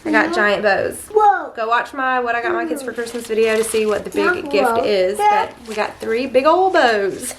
I got giant bows. Whoa. Go watch my What I Got My Kids for Christmas video to see what the big gift is. But we got 3 big old bows.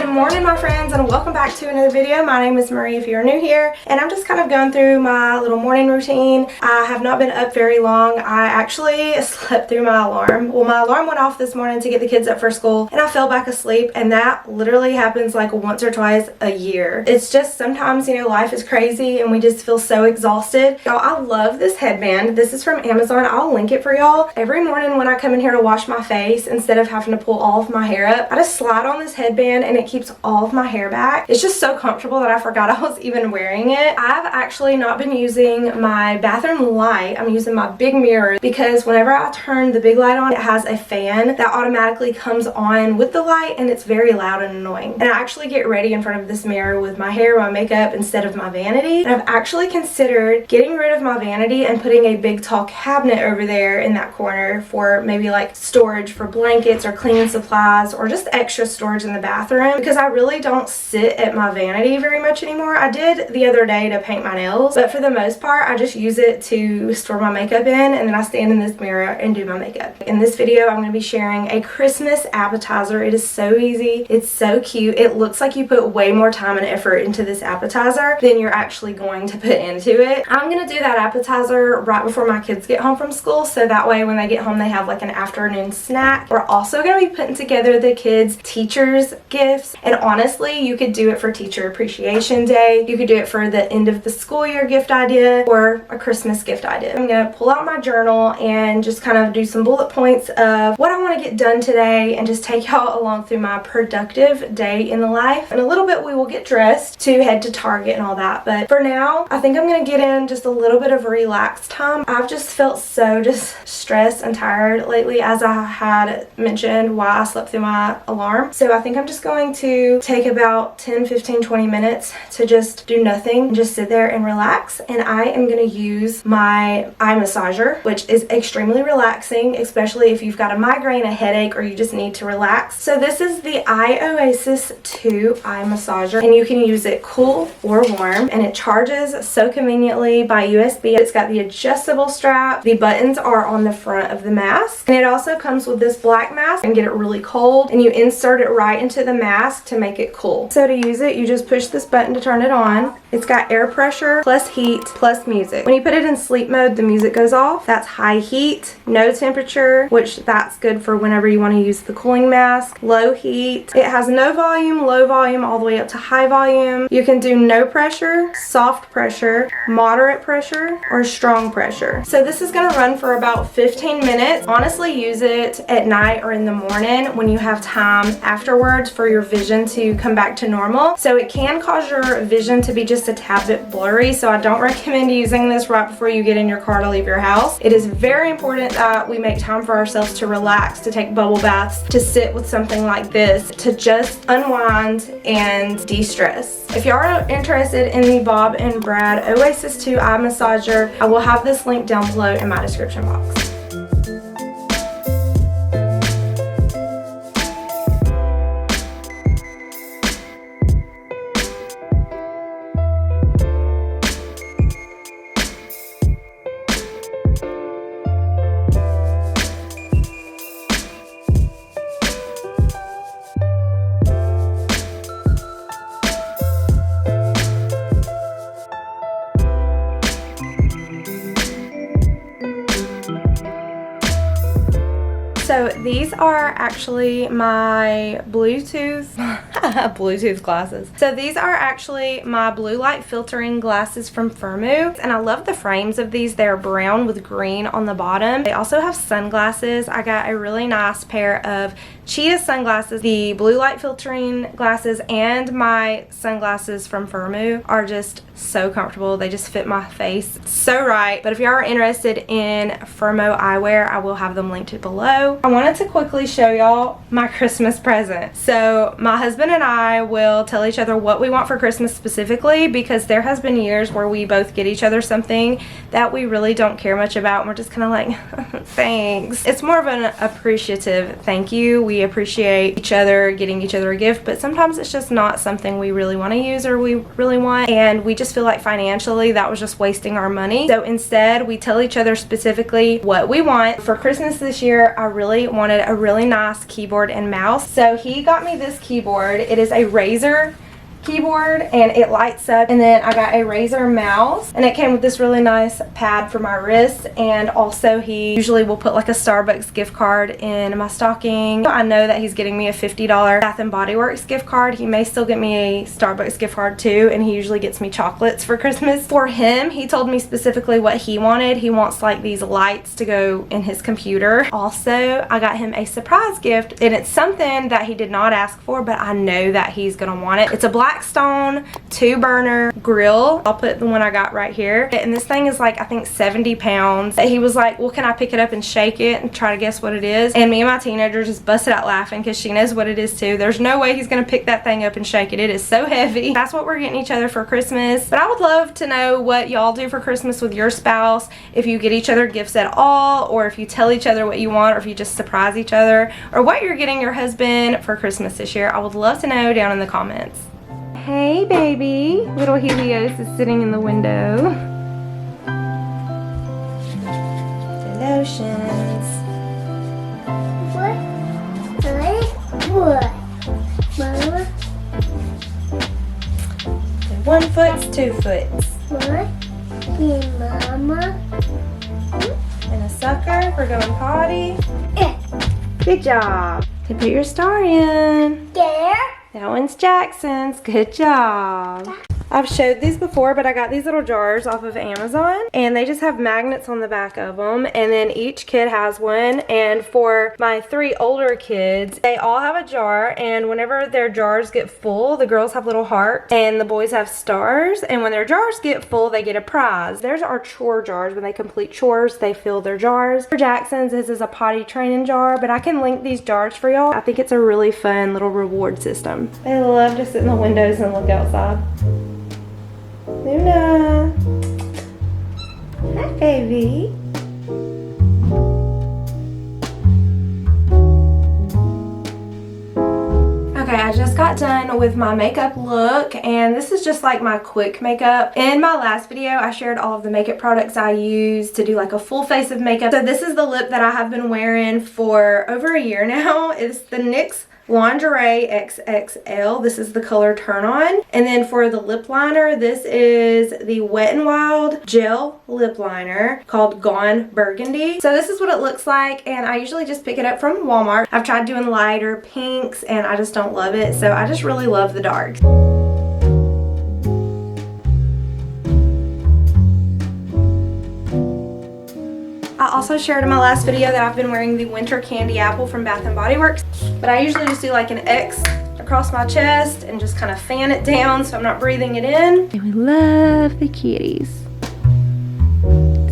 Morning, my friends, and welcome back to another video. My name is Marie if you're new here, and I'm just kind of going through my little morning routine. I have not been up very long. I actually slept through my alarm. Well, my alarm went off this morning to get the kids up for school, and I fell back asleep, and that literally happens like once or twice a year. It's just sometimes, you know, life is crazy and we just feel so exhausted. Y'all, I love this headband. This is from Amazon. I'll link it for y'all. Every morning when I come in here to wash my face, instead of having to pull all of my hair up, I just slide on this headband and it keeps all of my hair back. It's just so comfortable that I forgot I was even wearing it. I've actually not been using my bathroom light. I'm using my big mirror because whenever I turn the big light on, it has a fan that automatically comes on with the light, and it's very loud and annoying. And I actually get ready in front of this mirror with my hair, my makeup, instead of my vanity. And I've actually considered getting rid of my vanity and putting a big tall cabinet over there in that corner for maybe like storage for blankets or cleaning supplies or just extra storage in the bathroom, because I really don't sit at my vanity very much anymore. I did the other day to paint my nails, but for the most part I just use it to store my makeup in, and then I stand in this mirror and do my makeup. In this video I'm going to be sharing a Christmas appetizer. It is so easy. It's so cute. It looks like you put way more time and effort into this appetizer than you're actually going to put into it. I'm going to do that appetizer right before my kids get home from school, so that way when they get home they have like an afternoon snack. We're also going to be putting together the kids' teachers' gifts, and honestly, you could do it for Teacher Appreciation Day. You could do it for the end of the school year gift idea or a Christmas gift idea. I'm going to pull out my journal and just kind of do some bullet points of what I want to get done today and just take y'all along through my productive day in the life. In a little bit, we will get dressed to head to Target and all that. But for now, I think I'm going to get in just a little bit of relaxed time. I've just felt so just stressed and tired lately, as I had mentioned why I slept through my alarm. So I think I'm just going to take about 10, 15, 20 minutes to just do nothing and just sit there and relax. And I am going to use my eye massager, which is extremely relaxing, especially if you've got a migraine, a headache, or you just need to relax. So this is the Eye Oasis 2 eye massager, and you can use it cool or warm, and it charges so conveniently by USB. It's got the adjustable strap. The buttons are on the front of the mask, and it also comes with this black mask and get it really cold, and you insert it right into the mask to make it cool. So to use it, you just push this button to turn it on. It's got air pressure plus heat plus music. When you put it in sleep mode, the music goes off. That's high heat, no temperature, which that's good for whenever you want to use the cooling mask. Low heat. It has no volume, low volume, all the way up to high volume. You can do no pressure, soft pressure, moderate pressure, or strong pressure. So this is going to run for about 15 minutes. Honestly, use it at night or in the morning when you have time afterwards for your vision to come back to normal. So it can cause your vision to be just a tad bit blurry, so I don't recommend using this right before you get in your car to leave your house. It is very important that we make time for ourselves to relax, to take bubble baths, to sit with something like this, to just unwind and de-stress. If you are interested in the Bob and Brad Oasis 2 eye massager, I will have this link down below in my description box. these are actually my Bluetooth Bluetooth glasses. So these are actually my blue light filtering glasses from Firmoo, and I love the frames of these. They're brown with green on the bottom. They also have sunglasses. I got a really nice pair of cheetah sunglasses. The blue light filtering glasses and my sunglasses from Firmoo are just so comfortable. They just fit my face so right. But if you are interested in Firmoo eyewear, I will have them linked below. I wanted to quickly show y'all my Christmas present. So my husband and I will tell each other what we want for Christmas specifically, because there has been years where we both get each other something that we really don't care much about, and we're just kind of like, thanks. It's more of an appreciative thank you. We appreciate each other getting each other a gift, but sometimes it's just not something we really want to use or we really want, and we just feel like financially that was just wasting our money. So instead, we tell each other specifically what we want. For Christmas this year, I really wanted a really nice keyboard and mouse. So he got me this keyboard. It is a Razer keyboard and it lights up, and then I got a Razer mouse, and it came with this really nice pad for my wrist, and also he usually will put like a Starbucks gift card in my stocking. I know that he's getting me a $50 Bath and Body Works gift card. He may still get me a Starbucks gift card too, and he usually gets me chocolates for Christmas. For him, he told me specifically what he wanted. He wants like these lights to go in his computer. Also, I got him a surprise gift, and it's something that he did not ask for, but I know that he's gonna want it. It's a Blackstone 2-burner grill. I'll put the one I got right here, and this thing is like I think 70 pounds. He was like, well, can I pick it up and shake it and try to guess what it is? And me and my teenager just busted out laughing because she knows what it is too. There's no way he's gonna pick that thing up and shake it. It is so heavy. That's what we're getting each other for Christmas. But I would love to know what y'all do for Christmas with your spouse, if you get each other gifts at all, or if you tell each other what you want, or if you just surprise each other, or what you're getting your husband for Christmas this year. I would love to know down in the comments. Hey baby, little Helios is sitting in the window. The lotions. What? Mama? The 1 foot's 2 foots. What? Yeah, Mama? And a sucker for going potty. Good job. To put your star in. There? That one's Jackson's. Good job. I've showed these before, but I got these little jars off of Amazon, and they just have magnets on the back of them, and then each kid has one. And for my 3 older kids, they all have a jar, and whenever their jars get full, the girls have little hearts and the boys have stars, and when their jars get full, they get a prize. There's our chore jars. When they complete chores, they fill their jars. For Jackson's, this is a potty training jar, but I can link these jars for y'all. I think it's a really fun little reward system. They love to sit in the windows and look outside. Luna. Hi, baby. Okay, I just got done with my makeup look, and this is just like my quick makeup. In my last video, I shared all of the makeup products I use to do like a full face of makeup. So this is the lip that I have been wearing for over a year now. It's the NYX Lingerie XXL. This is the color Turn On. And then for the lip liner, this is the Wet n Wild gel lip liner called Gone Burgundy. So this is what it looks like, and I usually just pick it up from Walmart. I've tried doing lighter pinks and I just don't love it, so I just really love the darks. I also shared in my last video that I've been wearing the Winter Candy Apple from Bath and Body Works, but I usually just do like an X across my chest and just kind of fan it down so I'm not breathing it in. And we love the kitties.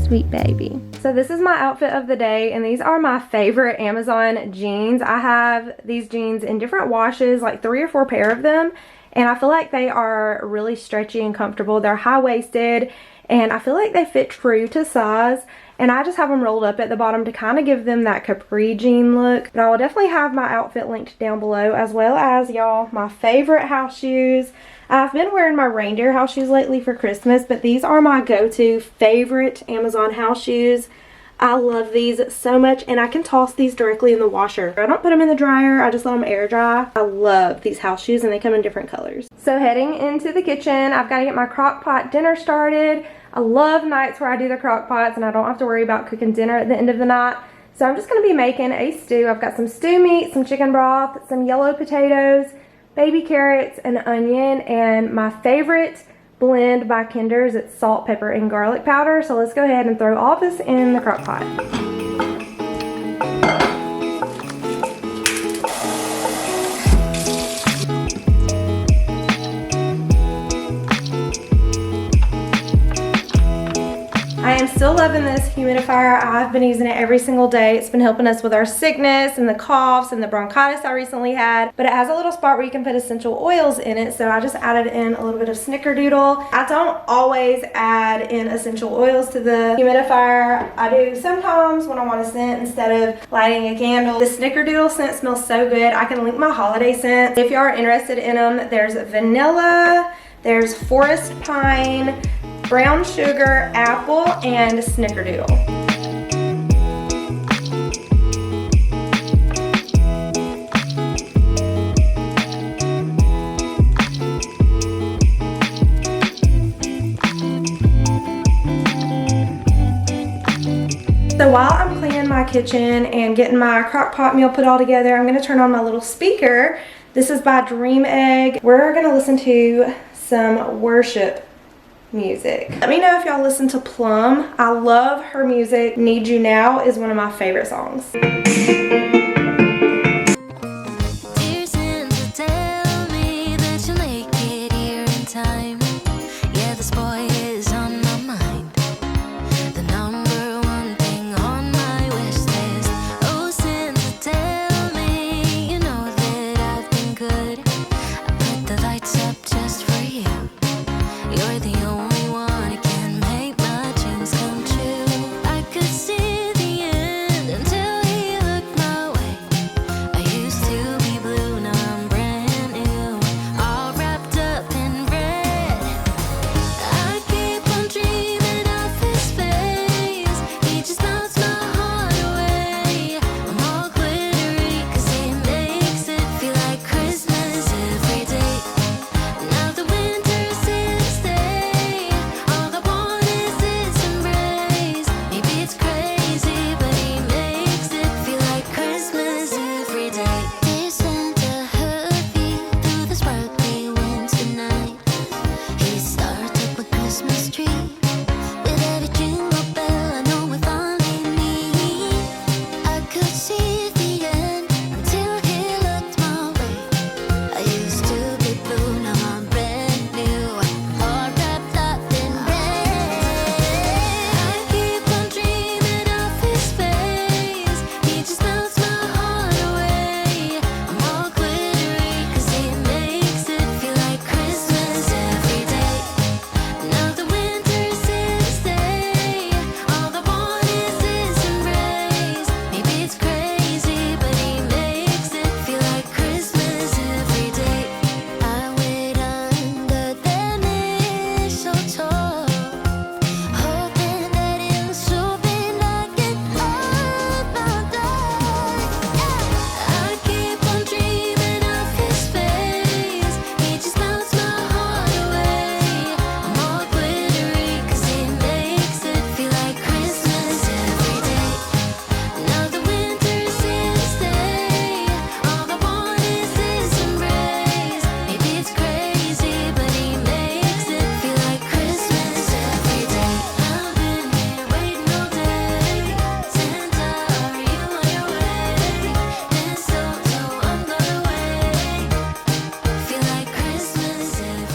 Sweet baby. So this is my outfit of the day, and these are my favorite Amazon jeans. I have these jeans in different washes, like 3 or 4 pair of them, and I feel like they are really stretchy and comfortable. They're high-waisted, and I feel like they fit true to size. And I just have them rolled up at the bottom to kind of give them that capri jean look. But I will definitely have my outfit linked down below, as well as, y'all, my favorite house shoes. I've been wearing my reindeer house shoes lately for Christmas, but these are my go-to favorite Amazon house shoes. I love these so much, and I can toss these directly in the washer. I don't put them in the dryer, I just let them air dry. I love these house shoes, and they come in different colors. So heading into the kitchen, I've got to get my Crockpot dinner started. I love nights where I do the crock pots and I don't have to worry about cooking dinner at the end of the night. So I'm just going to be making a stew. I've got some stew meat, some chicken broth, some yellow potatoes, baby carrots, and onion, and my favorite blend by Kinder's, it's salt, pepper, and garlic powder. So let's go ahead and throw all this in the crock pot. I am still loving this humidifier. I've been using it every single day. It's been helping us with our sickness and the coughs and the bronchitis I recently had. But it has a little spot where you can put essential oils in it. So I just added in a little bit of snickerdoodle. I don't always add in essential oils to the humidifier. I do sometimes when I want a scent instead of lighting a candle. The snickerdoodle scent smells so good. I can link my holiday scents. If you are interested in them, there's vanilla, there's forest pine, brown sugar, apple, and snickerdoodle. So while I'm cleaning my kitchen and getting my crock pot meal put all together, I'm going to turn on my little speaker. This is by Dream Egg. We're going to listen to some worship music. Let me know if y'all listen to Plum. I love her music. Need You Now is one of my favorite songs.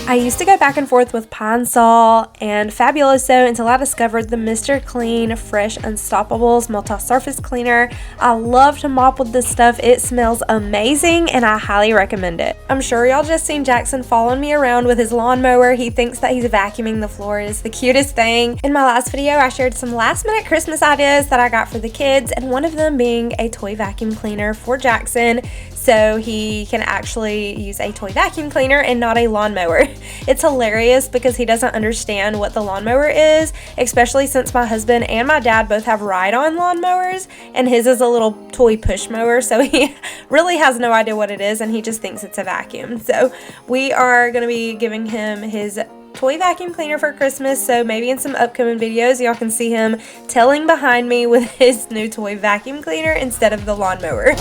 I used to go back and forth with Pine Sol and Fabuloso until I discovered the Mr. Clean Fresh Unstoppables Multi-Surface Cleaner. I love to mop with this stuff. It smells amazing and I highly recommend it. I'm sure y'all just seen Jackson following me around with his lawnmower. He thinks that he's vacuuming the floor. It's the cutest thing. In my last video, I shared some last minute Christmas ideas that I got for the kids, and one of them being a toy vacuum cleaner for Jackson, so he can actually use a toy vacuum cleaner and not a lawnmower. It's hilarious because he doesn't understand what the lawnmower is, especially since my husband and my dad both have ride-on lawnmowers, and his is a little toy push mower, so he really has no idea what it is, and he just thinks it's a vacuum. So we are going to be giving him his toy vacuum cleaner for Christmas, so maybe in some upcoming videos y'all can see him telling behind me with his new toy vacuum cleaner instead of the lawnmower.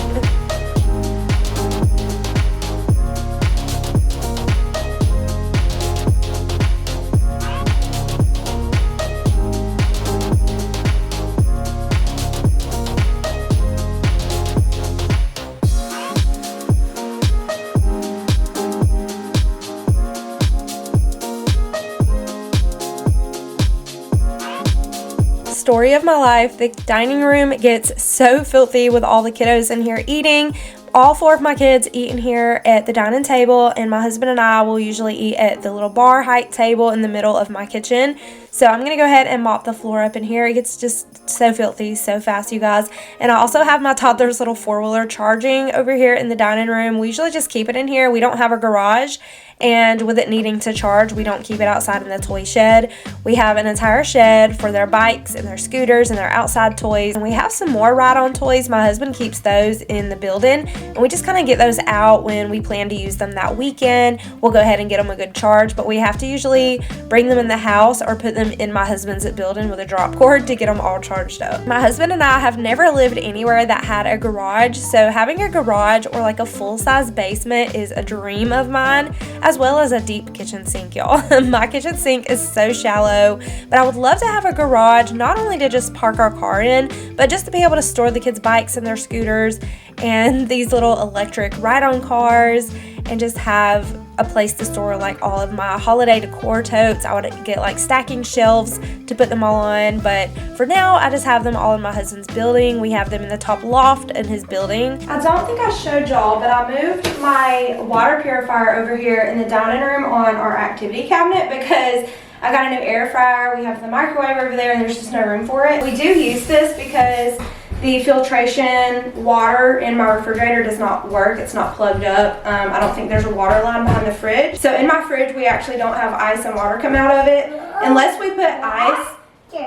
Story of my life, the dining room gets so filthy with all the kiddos in here eating. All 4 of my kids eat in here at the dining table, and my husband and I will usually eat at the little bar height table in the middle of my kitchen. So I'm going to go ahead and mop the floor up in here. It gets just so filthy so fast, you guys. And I also have my toddler's little 4-wheeler charging over here in the dining room. We usually just keep it in here. We don't have a garage, and with it needing to charge, we don't keep it outside in the toy shed. We have an entire shed for their bikes and their scooters and their outside toys. And we have some more ride-on toys. My husband keeps those in the building, and we just kind of get those out when we plan to use them that weekend. We'll go ahead and get them a good charge, but we have to usually bring them in the house or put them in my husband's building with a drop cord to get them all charged up. My husband and I have never lived anywhere that had a garage, so having a garage or like a full-size basement is a dream of mine, as well as a deep kitchen sink, y'all. My kitchen sink is so shallow, but I would love to have a garage, not only to just park our car in, but just to be able to store the kids' bikes and their scooters and these little electric ride-on cars, and just have a place to store like all of my holiday decor totes. I would get like stacking shelves to put them all on, but for now I just have them all in my husband's building. We have them in the top loft in his building. I don't think I showed y'all, but I moved my water purifier over here in the dining room on our activity cabinet because I got a new air fryer. We have the microwave over there and there's just no room for it. We do use this because the filtration water in my refrigerator does not work. It's not plugged up. I don't think there's a water line behind the fridge. So in my fridge, we actually don't have ice and water come out of it. Unless we put ice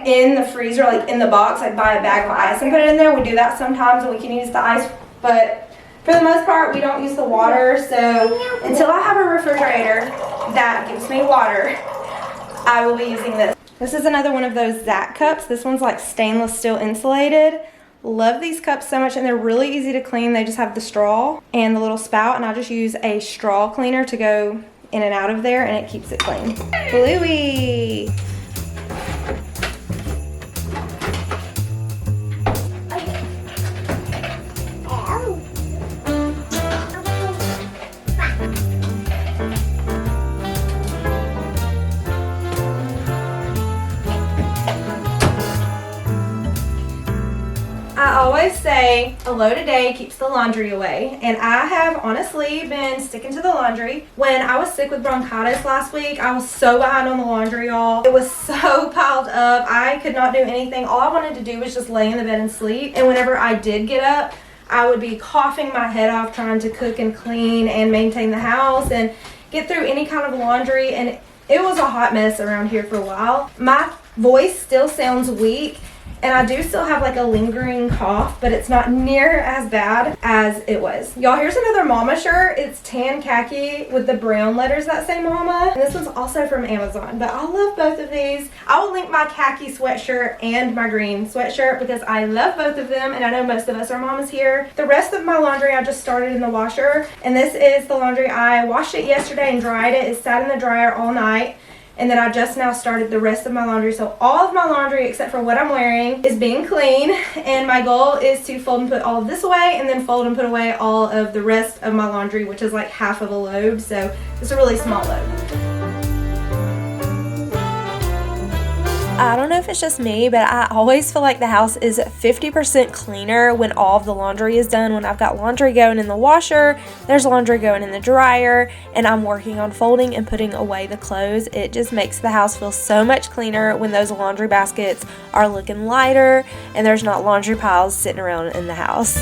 in the freezer, like in the box, like buy a bag of ice and put it in there. We do that sometimes and we can use the ice. But for the most part, we don't use the water. So until I have a refrigerator that gives me water, I will be using this. This is another one of those Zach cups. This one's like stainless steel insulated. Love these cups so much, and they're really easy to clean. They just have the straw and the little spout, and I just use a straw cleaner to go in and out of there, and it keeps it clean. Bluey! I always say a load a day keeps the laundry away, and I have honestly been sticking to the laundry. When I was sick with bronchitis last week, I was so behind on the laundry, y'all. It was so piled up. I could not do anything. All I wanted to do was just lay in the bed and sleep, and whenever I did get up, I would be coughing my head off trying to cook and clean and maintain the house and get through any kind of laundry, and it was a hot mess around here for a while. My voice still sounds weak, and I do still have like a lingering cough, but it's not near as bad as it was. Y'all, here's another mama shirt. It's tan khaki with the brown letters that say mama. And this one's also from Amazon, but I love both of these. I will link my khaki sweatshirt and my green sweatshirt because I love both of them, and I know most of us are mamas here. The rest of my laundry I just started in the washer, and this is the laundry. I washed it yesterday and dried it. It sat in the dryer all night. And then I just now started the rest of my laundry. So all of my laundry, except for what I'm wearing, is being clean. And my goal is to fold and put all of this away, and then fold and put away all of the rest of my laundry, which is like half of a load. So it's a really small load. I don't know if it's just me, but I always feel like the house is 50% cleaner when all of the laundry is done. When I've got laundry going in the washer, there's laundry going in the dryer, and I'm working on folding and putting away the clothes. It just makes the house feel so much cleaner when those laundry baskets are looking lighter and there's not laundry piles sitting around in the house.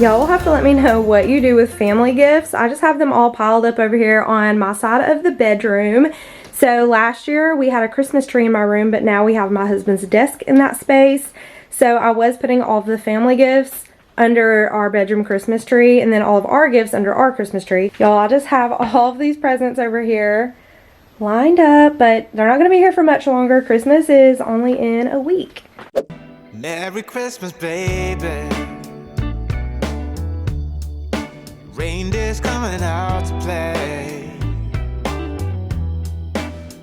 Y'all will have to let me know what you do with family gifts. I just have them all piled up over here on my side of the bedroom. So last year we had a Christmas tree in my room, but now we have my husband's desk in that space. So I was putting all of the family gifts under our bedroom Christmas tree and then all of our gifts under our Christmas tree. Y'all, I just have all of these presents over here lined up, but they're not gonna be here for much longer. Christmas is only in a week. Merry Christmas, baby. Reindeer's coming out to play.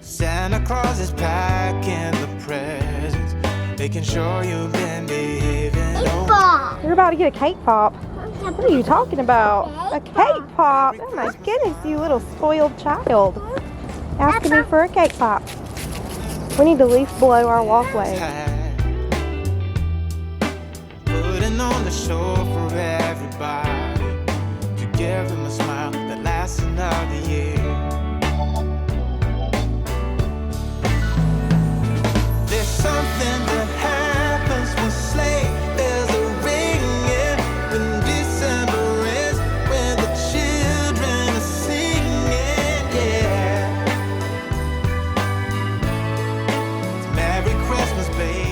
Santa Claus is packing the presents, making sure you've been behaving. You're about to get a cake pop. What are you talking about? A cake pop? Oh my goodness, you little spoiled child. Asking me for a cake pop. We need to leaf blow our walkway. Putting on the show for everybody, to give them a smile that lasts another year. There's something that happens when sleigh bells are ringing, when December ends, when the children are singing, yeah. It's Merry Christmas, baby.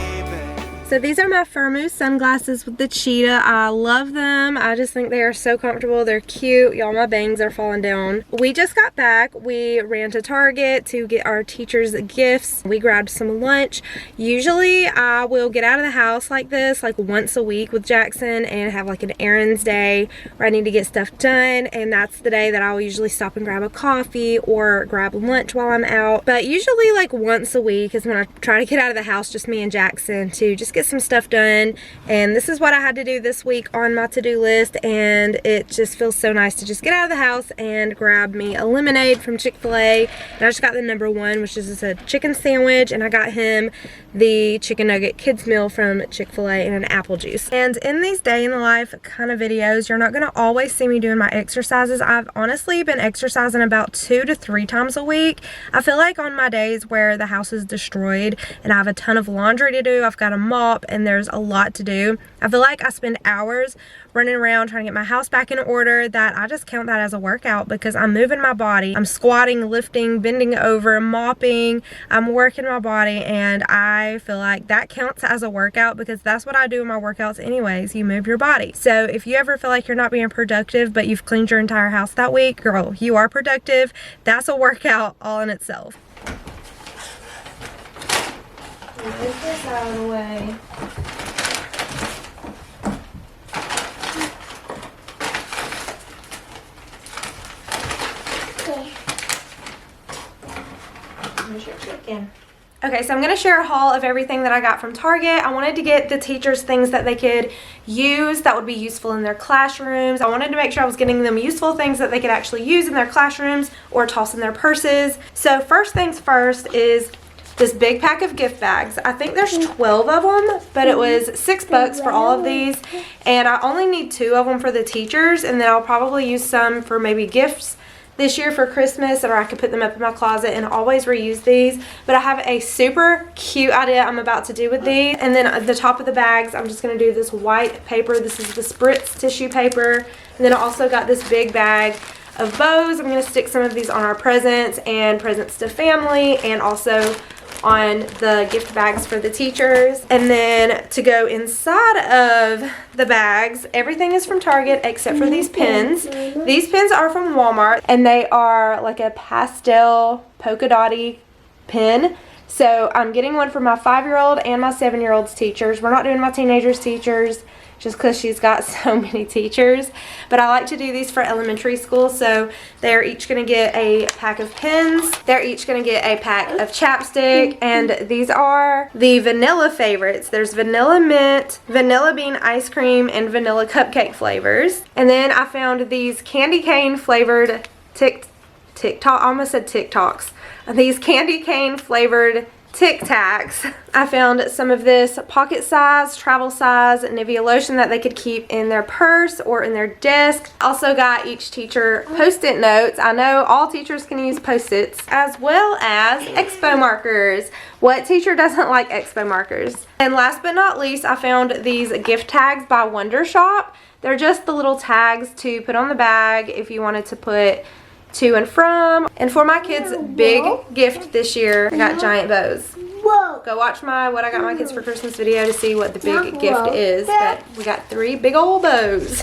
So these are my Firmoo sunglasses with the cheetah. I love them. I just think they are so comfortable. They're cute. Y'all, my bangs are falling down. We just got back. We ran to Target to get our teachers gifts. We grabbed some lunch. Usually I will get out of the house like this, like once a week with Jackson, and have like an errands day where I need to get stuff done. And that's the day that I'll usually stop and grab a coffee or grab lunch while I'm out. But usually like once a week is when I try to get out of the house, just me and Jackson, to just get some stuff done. And this is what I had to do this week on my to-do list, and it just feels so nice to just get out of the house and grab me a lemonade from Chick-fil-A. And I just got the #1, which is just a chicken sandwich, and I got him the chicken nugget kids meal from Chick-fil-A and an apple juice. And in these day in the life kind of videos, you're not gonna always see me doing my exercises. I've honestly been exercising about 2 to 3 times a week. I feel like on my days where the house is destroyed and I have a ton of laundry to do, I've got a mop, and there's a lot to do, I feel like I spend hours running around trying to get my house back in order, that I just count that as a workout, because I'm moving my body. I'm squatting, lifting, bending over, mopping, I'm working my body, and I feel like that counts as a workout, because that's what I do in my workouts anyways. You move your body. So if you ever feel like you're not being productive but you've cleaned your entire house that week, girl, you are productive. That's a workout all in itself. Move this out of the way. Here's your chicken. Okay, so I'm going to share a haul of everything that I got from Target. I wanted to get the teachers things that they could use that would be useful in their classrooms. I wanted to make sure I was getting them useful things that they could actually use in their classrooms or toss in their purses. So first things first is this big pack of gift bags. I think there's 12 of them, but it was $6 for all of these, and I only need 2 of them for the teachers, and then I'll probably use some for maybe gifts this year for Christmas, or I could put them up in my closet and always reuse these. But I have a super cute idea I'm about to do with these. And then at the top of the bags, I'm just going to do this white paper. This is the Spritz tissue paper. And then I also got this big bag of bows. I'm going to stick some of these on our presents and presents to family, and also on the gift bags for the teachers. And then to go inside of the bags, everything is from Target except for these pins. These pins are from Walmart, and they are like a pastel polka dotty pin. So I'm getting one for my 5-year-old and my 7-year-old's teachers. We're not doing my teenager's teachers just because she's got so many teachers, but I like to do these for elementary school. So they're each going to get a pack of pens, they're each going to get a pack of chapstick, and these are the vanilla favorites. There's vanilla mint, vanilla bean ice cream, and vanilla cupcake flavors. And then I found these candy cane flavored TikTok, I almost said TikToks. These candy cane flavored Tic Tacs. I found some of this pocket size, travel size Nivea lotion that they could keep in their purse or in their desk. Also got each teacher Post-it notes. I know all teachers can use Post-its, as well as Expo markers. What teacher doesn't like Expo markers? And last but not least, I found these gift tags by Wondershop. They're just the little tags to put on the bag if you wanted to put to and from. And for my kids' big gift this year, I got giant bows. Whoa. Go watch my What I Got My Kids for Christmas video to see what the big gift is. But we got 3 big old bows.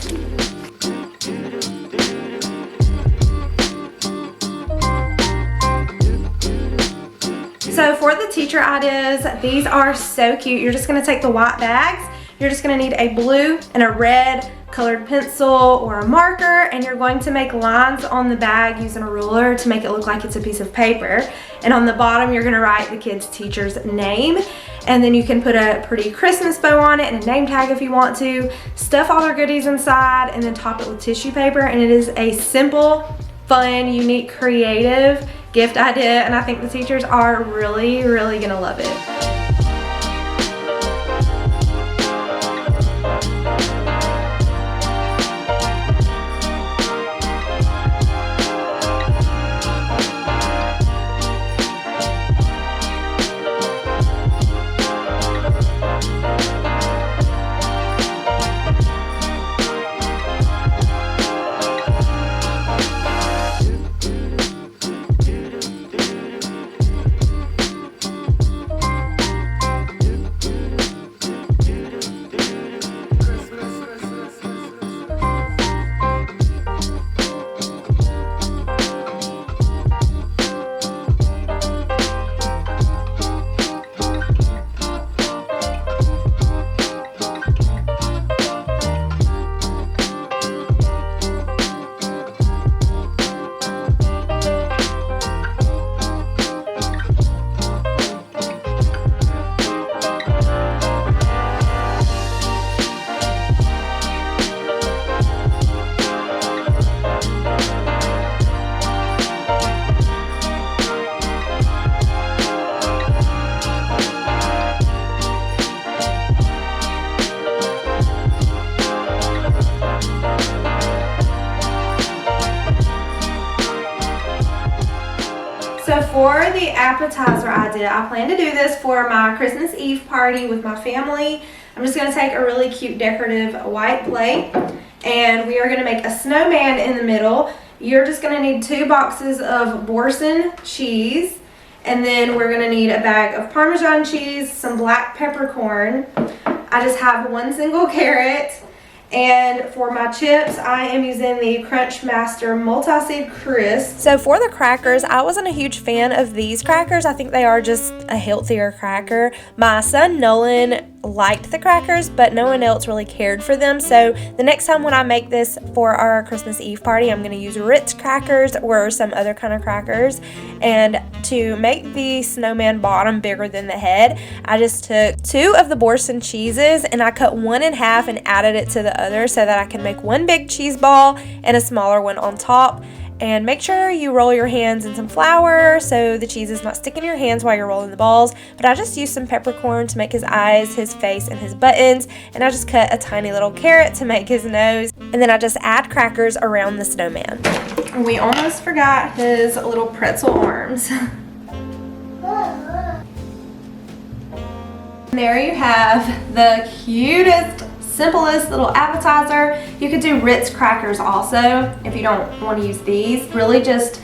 So for the teacher ideas, these are so cute. You're just gonna take the white bags. You're just gonna need a blue and a red colored pencil or a marker, and you're going to make lines on the bag using a ruler to make it look like it's a piece of paper. And on the bottom, you're gonna write the kid's teacher's name, and then you can put a pretty Christmas bow on it and a name tag if you want to. Stuff all their goodies inside and then top it with tissue paper, and it is a simple, fun, unique, creative gift idea, and I think the teachers are really, really gonna love it. So for the appetizer idea, I plan to do this for my Christmas Eve party with my family. I'm just going to take a really cute decorative white plate, and we are going to make a snowman in the middle. You're just going to need 2 boxes of Boursin cheese, and then we're going to need a bag of Parmesan cheese, some black peppercorn. I just have 1 single carrot. And for my chips, I am using the Crunch Master Multi-Seed Crisp. So for the crackers, I wasn't a huge fan of these crackers. I think they are just a healthier cracker. My son Nolan liked the crackers, but no one else really cared for them. So the next time when I make this for our Christmas Eve party, I'm going to use Ritz crackers or some other kind of crackers. And to make the snowman bottom bigger than the head, I just took 2 of the Boursin cheeses and I cut 1 in half and added it to the other so that I can make 1 big cheese ball and a smaller one on top. And make sure you roll your hands in some flour so the cheese is not sticking in your hands while you're rolling the balls. But I just used some peppercorn to make his eyes, his face, and his buttons. And I just cut a tiny little carrot to make his nose. And then I just add crackers around the snowman. We almost forgot his little pretzel arms. There you have the cutest, simplest little appetizer. You could do Ritz crackers also if you don't want to use these. Really just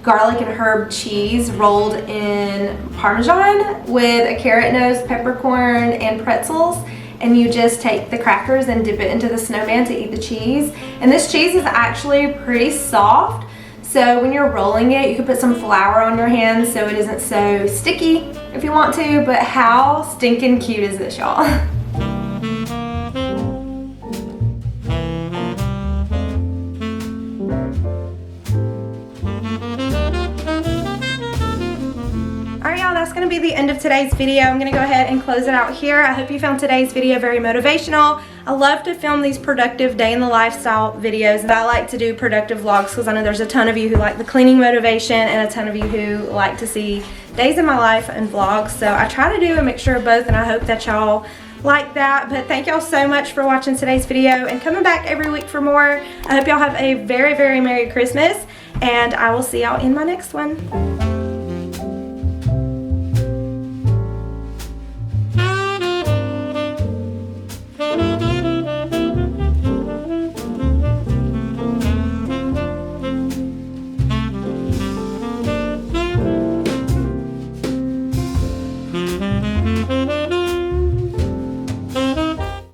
garlic and herb cheese rolled in Parmesan with a carrot nose, peppercorn, and pretzels. And you just take the crackers and dip it into the snowman to eat the cheese. And this cheese is actually pretty soft. So when you're rolling it, you can put some flour on your hands so it isn't so sticky if you want to. But how stinking cute is this, y'all? That's going to be the end of today's video. I'm going to go ahead and close it out here. I hope you found today's video very motivational. I love to film these productive day in the lifestyle videos, and I like to do productive vlogs because I know there's a ton of you who like the cleaning motivation and a ton of you who like to see days in my life and vlogs. So I try to do a mixture of both, and I hope that y'all like that. But thank y'all so much for watching today's video and coming back every week for more. I hope y'all have a very, very Merry Christmas, and I will see y'all in my next one.